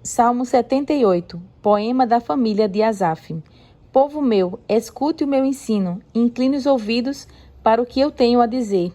Salmo 78, poema da família de Asaf. Povo meu, escute o meu ensino, incline os ouvidos para o que eu tenho a dizer.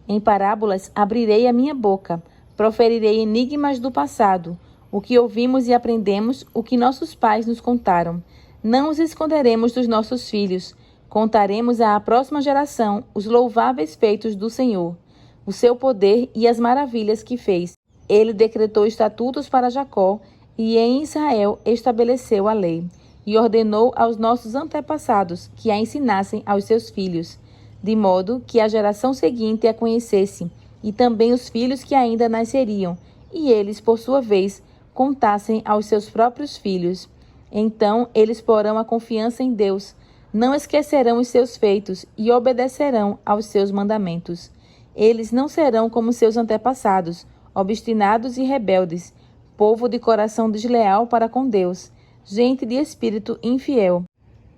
Em parábolas abrirei a minha boca, proferirei enigmas do passado, o que ouvimos e aprendemos, o que nossos pais nos contaram. Não os esconderemos dos nossos filhos, contaremos à próxima geração os louváveis feitos do Senhor, o seu poder e as maravilhas que fez. Ele decretou estatutos para Jacó, e em Israel estabeleceu a lei, e ordenou aos nossos antepassados que a ensinassem aos seus filhos, de modo que a geração seguinte a conhecesse, e também os filhos que ainda nasceriam, e eles, por sua vez, contassem aos seus próprios filhos. Então eles porão a confiança em Deus, não esquecerão os seus feitos e obedecerão aos seus mandamentos. Eles não serão como seus antepassados, obstinados e rebeldes, povo de coração desleal para com Deus, gente de espírito infiel.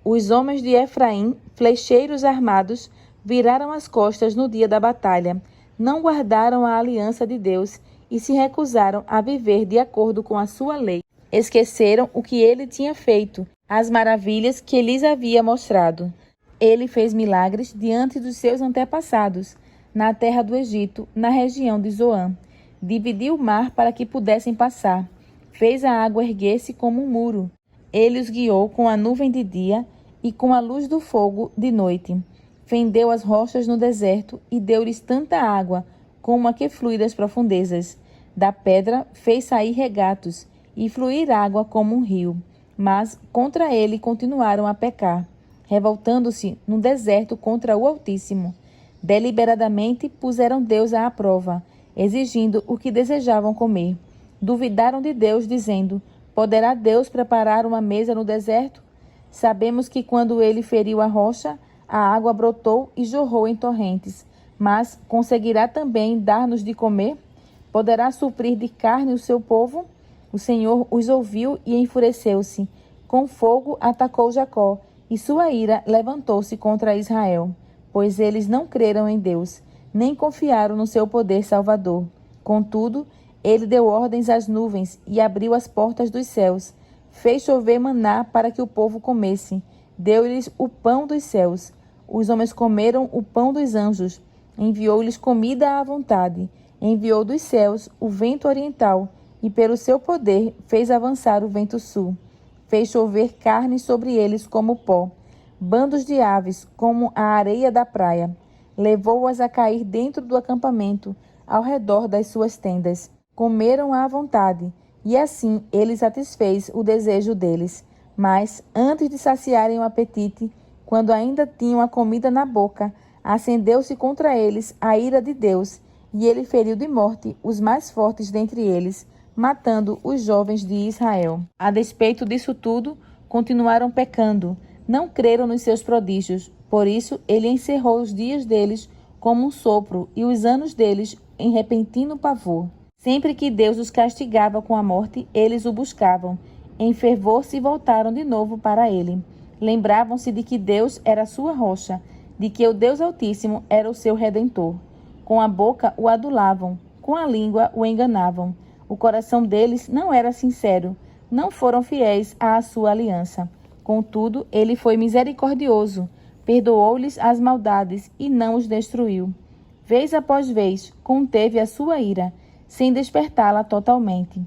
Os homens de Efraim, flecheiros armados, viraram as costas no dia da batalha, não guardaram a aliança de Deus e se recusaram a viver de acordo com a sua lei. Esqueceram o que ele tinha feito, as maravilhas que lhes havia mostrado. Ele fez milagres diante dos seus antepassados, na terra do Egito, na região de Zoã. Dividiu o mar para que pudessem passar. Fez a água erguer-se como um muro. Ele os guiou com a nuvem de dia e com a luz do fogo de noite. Fendeu as rochas no deserto e deu-lhes tanta água como a que flui das profundezas. Da pedra fez sair regatos e fluir água como um rio. Mas contra ele continuaram a pecar, revoltando-se no deserto contra o Altíssimo. Deliberadamente puseram Deus à prova, exigindo o que desejavam comer. Duvidaram de Deus, dizendo: poderá Deus preparar uma mesa no deserto? Sabemos que quando ele feriu a rocha, a água brotou e jorrou em torrentes. Mas conseguirá também dar-nos de comer? Poderá suprir de carne o seu povo? O Senhor os ouviu e enfureceu-se. Com fogo atacou Jacó, e sua ira levantou-se contra Israel, pois eles não creram em Deus, nem confiaram no seu poder salvador. Contudo, ele deu ordens às nuvens e abriu as portas dos céus. Fez chover maná para que o povo comesse. Deu-lhes o pão dos céus. Os homens comeram o pão dos anjos. Enviou-lhes comida à vontade. Enviou dos céus o vento oriental e pelo seu poder fez avançar o vento sul. Fez chover carne sobre eles como pó, bandos de aves como a areia da praia. Levou-as a cair dentro do acampamento, ao redor das suas tendas. Comeram à vontade, e assim ele satisfez o desejo deles. Mas, antes de saciarem o apetite, quando ainda tinham a comida na boca, acendeu-se contra eles a ira de Deus, e ele feriu de morte os mais fortes dentre eles, matando os jovens de Israel. A despeito disso tudo, continuaram pecando, não creram nos seus prodígios. Por isso, ele encerrou os dias deles como um sopro e os anos deles em repentino pavor. Sempre que Deus os castigava com a morte, eles o buscavam. Em fervor se voltaram de novo para ele. Lembravam-se de que Deus era sua rocha, de que o Deus Altíssimo era o seu Redentor. Com a boca o adulavam, com a língua o enganavam. O coração deles não era sincero, não foram fiéis à sua aliança. Contudo, ele foi misericordioso, perdoou-lhes as maldades e não os destruiu. Vez após vez, conteve a sua ira, sem despertá-la totalmente.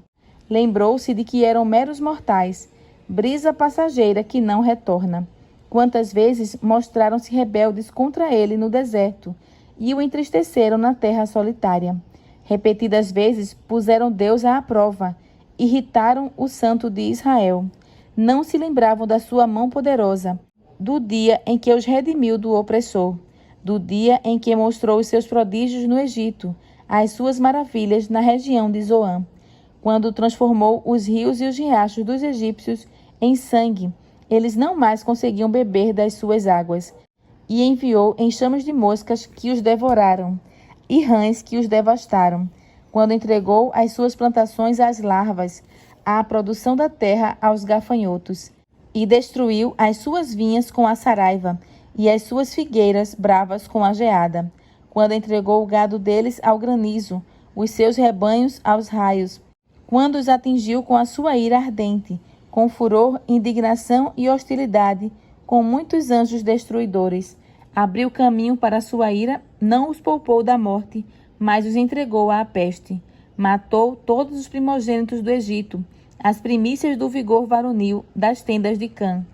Lembrou-se de que eram meros mortais, brisa passageira que não retorna. Quantas vezes mostraram-se rebeldes contra ele no deserto e o entristeceram na terra solitária. Repetidas vezes puseram Deus à prova, irritaram o Santo de Israel. Não se lembravam da sua mão poderosa, do dia em que os redimiu do opressor, do dia em que mostrou os seus prodígios no Egito, as suas maravilhas na região de Zoã, quando transformou os rios e os riachos dos egípcios em sangue. Eles não mais conseguiam beber das suas águas, e enviou enxames de moscas que os devoraram, e rãs que os devastaram, quando entregou as suas plantações às larvas, a produção da terra aos gafanhotos, e destruiu as suas vinhas com a saraiva, e as suas figueiras bravas com a geada, quando entregou o gado deles ao granizo, os seus rebanhos aos raios, quando os atingiu com a sua ira ardente, com furor, indignação e hostilidade, com muitos anjos destruidores. Abriu caminho para a sua ira, não os poupou da morte, mas os entregou à peste. Matou todos os primogênitos do Egito, as primícias do vigor varonil das tendas de Cã.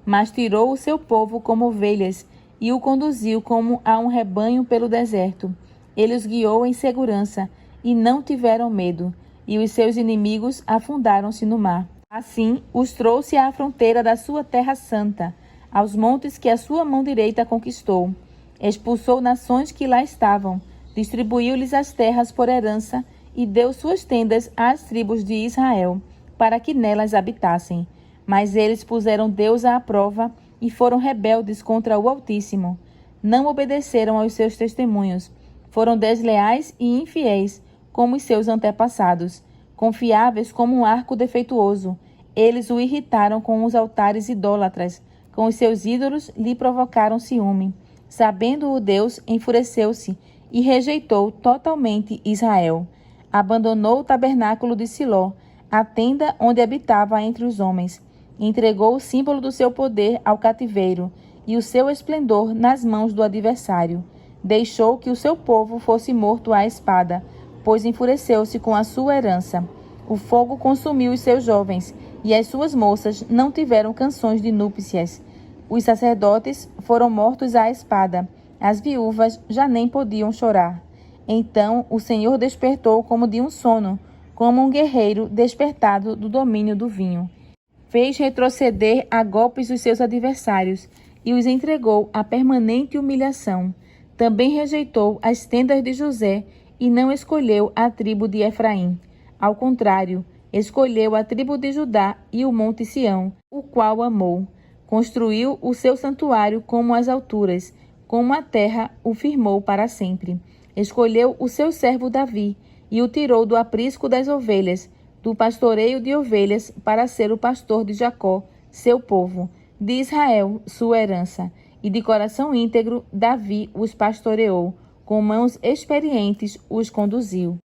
Mas tirou o seu povo como ovelhas e o conduziu como a um rebanho pelo deserto. Ele os guiou em segurança e não tiveram medo, e os seus inimigos afundaram-se no mar. Assim os trouxe à fronteira da sua terra santa, aos montes que a sua mão direita conquistou. Expulsou nações que lá estavam, distribuiu-lhes as terras por herança e deu suas tendas às tribos de Israel, para que nelas habitassem. Mas eles puseram Deus à prova e foram rebeldes contra o Altíssimo. Não obedeceram aos seus testemunhos, foram desleais e infiéis, como os seus antepassados, confiáveis como um arco defeituoso. Eles o irritaram com os altares idólatras, com os seus ídolos lhe provocaram ciúme. Sabendo-o Deus, enfureceu-se e rejeitou totalmente Israel. Abandonou o tabernáculo de Siló, a tenda onde habitava entre os homens. Entregou o símbolo do seu poder ao cativeiro e o seu esplendor nas mãos do adversário. Deixou que o seu povo fosse morto à espada, pois enfureceu-se com a sua herança. O fogo consumiu os seus jovens, e as suas moças não tiveram canções de núpcias. Os sacerdotes foram mortos à espada, as viúvas já nem podiam chorar. Então o Senhor despertou como de um sono, como um guerreiro despertado do domínio do vinho. Fez retroceder a golpes os seus adversários e os entregou à permanente humilhação. Também rejeitou as tendas de José e não escolheu a tribo de Efraim. Ao contrário, escolheu a tribo de Judá e o monte Sião, o qual amou. Construiu o seu santuário como as alturas, como a terra o firmou para sempre. Escolheu o seu servo Davi e o tirou do aprisco das ovelhas, do pastoreio de ovelhas, para ser o pastor de Jacó, seu povo, de Israel, sua herança. E de coração íntegro, Davi os pastoreou, com mãos experientes os conduziu.